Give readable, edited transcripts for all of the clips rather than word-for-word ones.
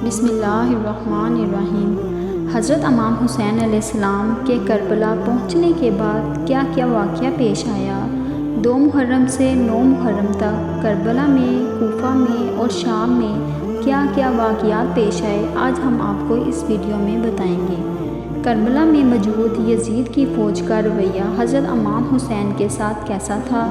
بسم اللہ الرحمن الرحیم۔ حضرت امام حسین علیہ السلام کے کربلا پہنچنے کے بعد کیا کیا واقعہ پیش آیا؟ 2 محرم سے 9 محرم تک کربلا میں، کوفہ میں اور شام میں کیا کیا واقعات پیش آئے، آج ہم آپ کو اس ویڈیو میں بتائیں گے۔ کربلا میں موجود یزید کی فوج کا رویہ حضرت امام حسین کے ساتھ کیسا تھا،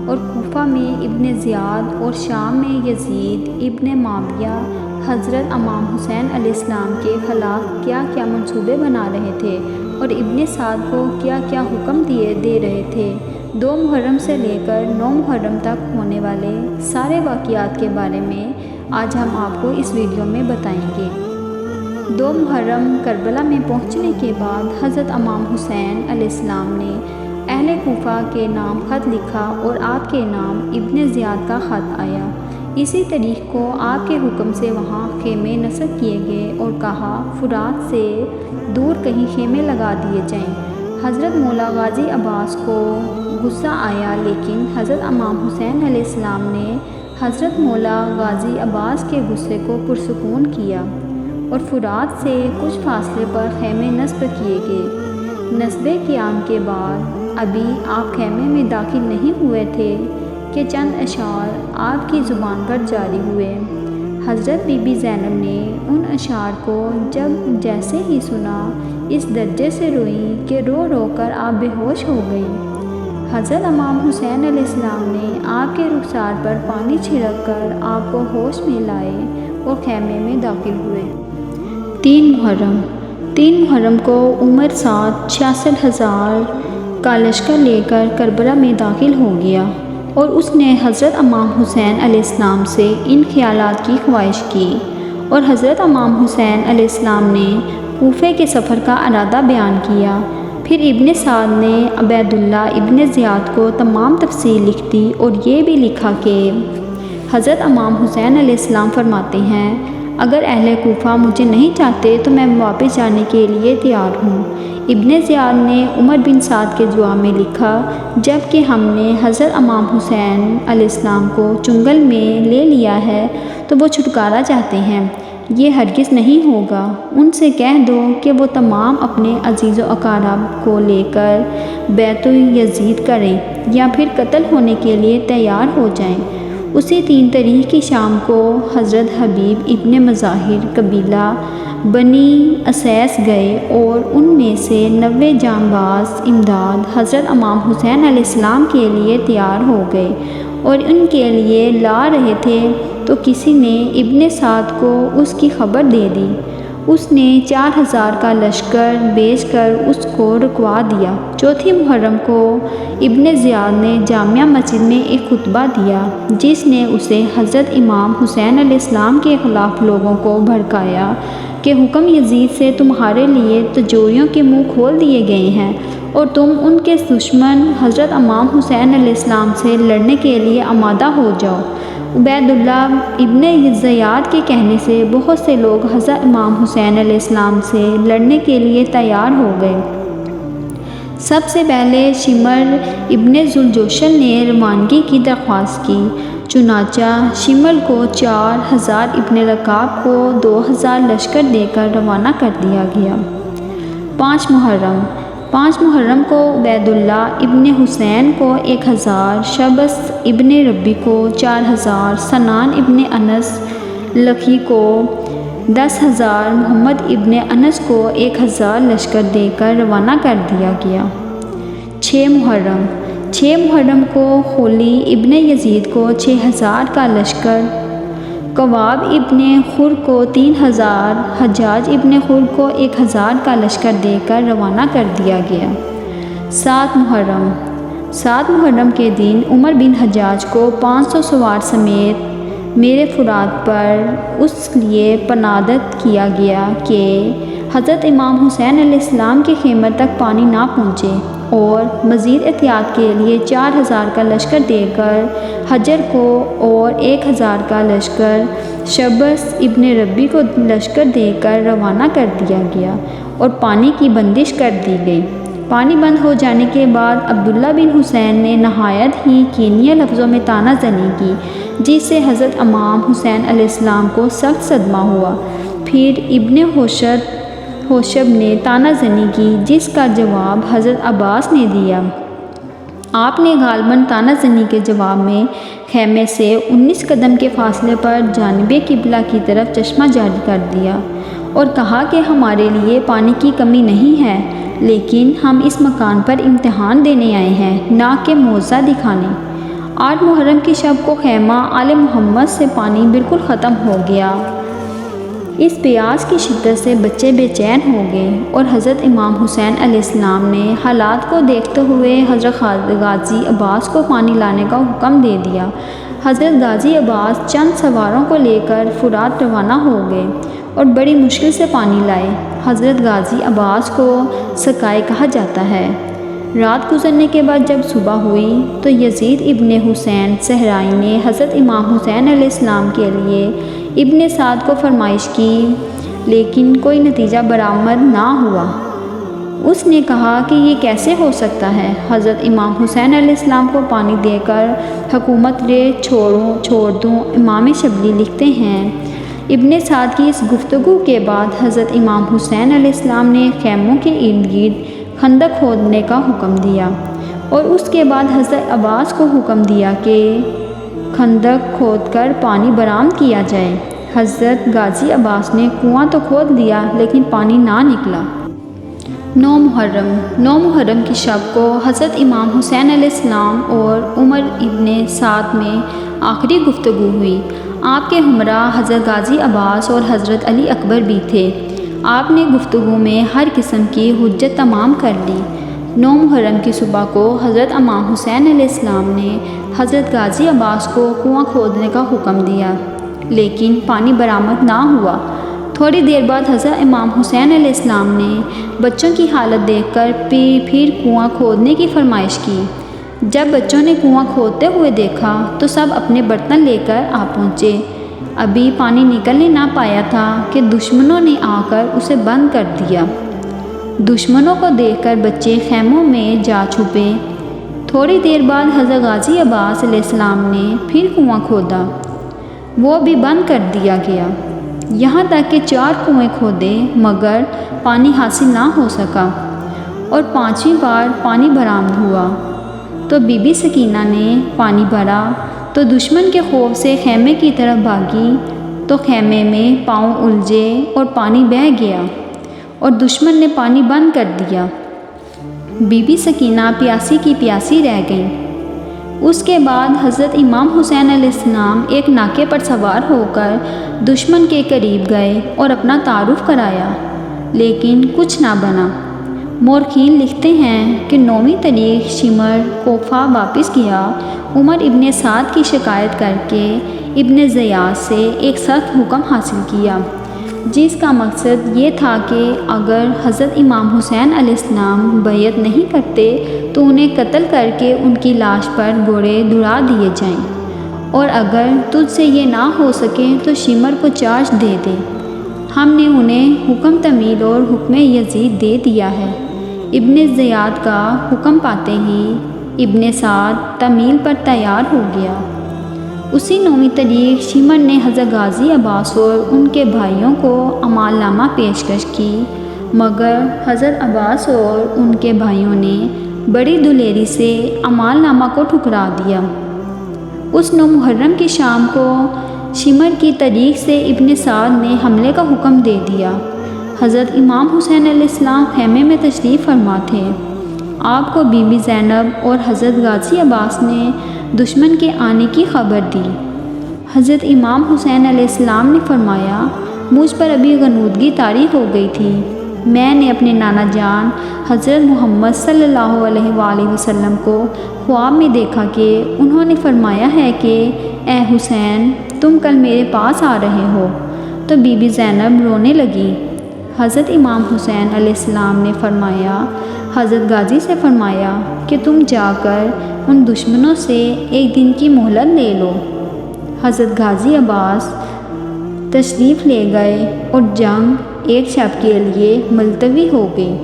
اور کوفہ میں ابن زیاد اور شام میں یزید ابن معاویہ حضرت امام حسین علیہ السلام کے خلاف کیا کیا منصوبے بنا رہے تھے اور ابن سعد کو کیا کیا حکم دے رہے تھے۔ 2 محرم سے لے کر 9 محرم تک ہونے والے سارے واقعات کے بارے میں آج ہم آپ کو اس ویڈیو میں بتائیں گے۔ 2 محرم کربلا میں پہنچنے کے بعد حضرت امام حسین علیہ السلام نے اہل کوفہ کے نام خط لکھا اور آپ کے نام ابن زیاد کا خط آیا۔ اسی تاریخ کو آپ کے حکم سے وہاں خیمے نصب کیے گئے اور کہا فرات سے دور کہیں خیمے لگا دیے جائیں۔ حضرت مولا غازی عباس کو غصہ آیا، لیکن حضرت امام حسین علیہ السلام نے حضرت مولا غازی عباس کے غصے کو پرسکون کیا اور فرات سے کچھ فاصلے پر خیمے نصب کیے گئے۔ نصب قیام کے بعد ابھی آپ خیمے میں داخل نہیں ہوئے تھے کہ چند اشعار آپ کی زبان پر جاری ہوئے۔ حضرت بی بی زینب نے ان اشعار کو جیسے ہی سنا اس درجے سے روئیں کہ رو رو کر آپ بے ہوش ہو گئیں۔ حضرت امام حسین علیہ السلام نے آپ کے رخسار پر پانی چھڑک کر آپ کو ہوش میں لائے اور خیمے میں داخل ہوئے۔ 3 محرم کو عمر ساتھ 66,000 کا لشکر لے کر کربلا میں داخل ہو گیا اور اس نے حضرت امام حسین علیہ السلام سے ان خیالات کی خواہش کی، اور حضرت امام حسین علیہ السلام نے کوفے کے سفر کا ارادہ بیان کیا۔ پھر ابن سعد نے عبید اللہ ابن زیاد کو تمام تفصیل لکھ دی اور یہ بھی لکھا کہ حضرت امام حسین علیہ السلام فرماتے ہیں اگر اہل کوفہ مجھے نہیں چاہتے تو میں واپس جانے کے لیے تیار ہوں۔ ابن زیاد نے عمر بن سعد کے جواب میں لکھا جب کہ ہم نے حضرت امام حسین علیہ السلام کو چنگل میں لے لیا ہے تو وہ چھٹکارا چاہتے ہیں، یہ ہرگز نہیں ہوگا۔ ان سے کہہ دو کہ وہ تمام اپنے عزیز و اقارب کو لے کر بیعت یزید کریں یا پھر قتل ہونے کے لیے تیار ہو جائیں۔ اسی 3 تاریخ کی شام کو حضرت حبیب ابن مظاہر قبیلہ بنی اسیس گئے اور ان میں سے 90 جانباز امداد حضرت امام حسین علیہ السلام کے لیے تیار ہو گئے اور ان کے لیے لا رہے تھے تو کسی نے ابن سعد کو اس کی خبر دے دی۔ اس نے 4,000 کا لشکر بھیج کر اس کو رکوا دیا۔ 4 محرم کو ابن زیاد نے جامع مسجد میں ایک خطبہ دیا جس نے اسے حضرت امام حسین علیہ السلام کے خلاف لوگوں کو بھڑکایا کہ حکم یزید سے تمہارے لیے تجوریوں کے منہ کھول دیے گئے ہیں اور تم ان کے دشمن حضرت امام حسین علیہ السلام سے لڑنے کے لیے آمادہ ہو جاؤ۔ عبید اللہ ابن زیاد کے کہنے سے بہت سے لوگ حضرت امام حسین علیہ السلام سے لڑنے کے لیے تیار ہو گئے۔ سب سے پہلے شمر ابن ذوالجوشن نے روانگی کی درخواست کی، چنانچہ شمر کو 4,000 ابن رکاب کو 2,000 لشکر دے کر روانہ کر دیا گیا۔ 5 محرم کو عبید اللہ ابن حسین کو 1,000، شبس ابن ربی کو 4,000، سنان ابن انس لکھی کو 10,000، محمد ابن انس کو 1,000 لشکر دے کر روانہ کر دیا گیا۔ 6 محرم کو خولی ابن یزید کو 6,000 کا لشکر، قواب ابن خر کو 3,000، حجاج ابن خر کو 1,000 کا لشکر دے کر روانہ کر دیا گیا۔ 7 محرم کے دن عمر بن حجاج کو 500 سوار سمیت میرے فرات پر اس لیے پناہدت کیا گیا کہ حضرت امام حسین علیہ السلام کے خیمے تک پانی نہ پہنچے، اور مزید احتیاط کے لیے 4,000 کا لشکر دے کر حجر کو اور 1,000 کا لشکر شبس ابن ربی کو لشکر دے کر روانہ کر دیا گیا اور پانی کی بندش کر دی گئی۔ پانی بند ہو جانے کے بعد عبداللہ بن حسین نے نہایت ہی کینیہ لفظوں میں طعنہ زنی کی، جس سے حضرت امام حسین علیہ السلام کو سخت صدمہ ہوا۔ پھر ابن ہوشب نے تانا زنی کی، جس کا جواب حضرت عباس نے دیا۔ آپ نے غالباً تانا زنی کے جواب میں خیمے سے 19 قدم کے فاصلے پر جانب قبلہ کی طرف چشمہ جاری کر دیا اور کہا کہ ہمارے لیے پانی کی کمی نہیں ہے، لیکن ہم اس مکان پر امتحان دینے آئے ہیں، نہ کہ معجزہ دکھانے۔ 8 محرم کی شب کو خیمہ آل محمد سے پانی بالکل ختم ہو گیا۔ اس پیاس کی شدت سے بچے بے چین ہو گئے اور حضرت امام حسین علیہ السلام نے حالات کو دیکھتے ہوئے حضرت غازی عباس کو پانی لانے کا حکم دے دیا۔ حضرت غازی عباس چند سواروں کو لے کر فرات روانہ ہو گئے اور بڑی مشکل سے پانی لائے۔ حضرت غازی عباس کو سقائے کہا جاتا ہے۔ رات گزرنے کے بعد جب صبح ہوئی تو یزید ابن حسین صحرائی نے حضرت امام حسین علیہ السلام کے لیے ابن سعد کو فرمائش کی، لیکن کوئی نتیجہ برآمد نہ ہوا۔ اس نے کہا کہ یہ کیسے ہو سکتا ہے؟ حضرت امام حسین علیہ السلام کو پانی دے کر حکومت رے چھوڑ دوں۔ امام شبلی لکھتے ہیں، ابن سعد کی اس گفتگو کے بعد حضرت امام حسین علیہ السلام نے خیموں کے ارد گرد خندق کھودنے کا حکم دیا اور اس کے بعد حضرت عباس کو حکم دیا کہ خندق کھود کر پانی برآمد کیا جائے۔ حضرت غازی عباس نے کنواں تو کھود لیا لیکن پانی نہ نکلا۔ 9 محرم کی شب کو حضرت امام حسین علیہ السلام اور عمر ابن سعد میں آخری گفتگو ہوئی۔ آپ کے ہمراہ حضرت غازی عباس اور حضرت علی اکبر بھی تھے۔ آپ نے گفتگو میں ہر قسم کی حجت تمام کر لی۔ 9 محرم کی صبح کو حضرت امام حسین علیہ السلام نے حضرت غازی عباس کو کنواں کھودنے کا حکم دیا، لیکن پانی برآمد نہ ہوا۔ تھوڑی دیر بعد حضرت امام حسین علیہ السلام نے بچوں کی حالت دیکھ کر پھر کنواں کھودنے کی فرمائش کی۔ جب بچوں نے کنواں کھودتے ہوئے دیکھا تو سب اپنے برتن لے کر آ پہنچے۔ ابھی پانی نکلنے نہ پایا تھا کہ دشمنوں نے آ کر اسے بند کر دیا۔ دشمنوں کو دیکھ کر بچے خیموں میں جا چھپے۔ تھوڑی دیر بعد حضرت غازی عباس علیہ السلام نے پھر کنواں کھودا، وہ بھی بند کر دیا گیا، یہاں تک کہ 4 کنویں کھودے مگر پانی حاصل نہ ہو سکا، اور 5ویں بار پانی برآمد ہوا تو بی بی سکینہ نے پانی بھرا تو دشمن کے خوف سے خیمے کی طرف بھاگی تو خیمے میں پاؤں الجھے اور پانی بہہ گیا اور دشمن نے پانی بند کر دیا۔ بی بی سکینہ پیاسی کی پیاسی رہ گئیں۔ اس کے بعد حضرت امام حسین علیہ السلام ایک ناکے پر سوار ہو کر دشمن کے قریب گئے اور اپنا تعارف کرایا، لیکن کچھ نہ بنا۔ مورخین لکھتے ہیں کہ 9ویں تاریخ شمر کوفہ واپس گیا۔ عمر ابن سعد کی شکایت کر کے ابن زیاد سے ایک سخت حکم حاصل کیا، جس کا مقصد یہ تھا کہ اگر حضرت امام حسین علیہ السلام بیعت نہیں کرتے تو انہیں قتل کر کے ان کی لاش پر گھوڑے دوڑا دیے جائیں، اور اگر تجھ سے یہ نہ ہو سکے تو شمر کو چارج دے دے۔ ہم نے انہیں حکم تعمیل اور حکم یزید دے دیا ہے۔ ابن زیاد کا حکم پاتے ہی ابن سعد تعمیل پر تیار ہو گیا۔ اسی 9ویں تاریخ شمر نے حضرت غازی عباس اور ان کے بھائیوں کو اعمال نامہ پیشکش کی، مگر حضرت عباس اور ان کے بھائیوں نے بڑی دلیری سے اعمال نامہ کو ٹھکرا دیا۔ اس 9 محرم کی شام کو شمر کی تاریخ سے ابن سعد نے حملے کا حکم دے دیا۔ حضرت امام حسین علیہ السلام خیمے میں تشریف فرما تھے۔ آپ کو بی بی زینب اور حضرت غازی عباس نے دشمن کے آنے کی خبر دی۔ حضرت امام حسین علیہ السلام نے فرمایا، مجھ پر ابھی غنودگی طاری ہو گئی تھی۔ میں نے اپنے نانا جان حضرت محمد صلی اللہ علیہ وآلہ وسلم کو خواب میں دیکھا کہ انہوں نے فرمایا ہے کہ اے حسین تم کل میرے پاس آ رہے ہو۔ تو بی بی زینب رونے لگی۔ حضرت امام حسین علیہ السلام نے فرمایا، حضرت غازی سے فرمایا کہ تم جا کر ان دشمنوں سے ایک دن کی مہلت لے لو۔ حضرت غازی عباس تشریف لے گئے اور جنگ ایک شب کے لیے ملتوی ہو گئی،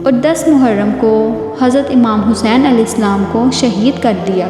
اور 10 محرم کو حضرت امام حسین علیہ السلام کو شہید کر دیا۔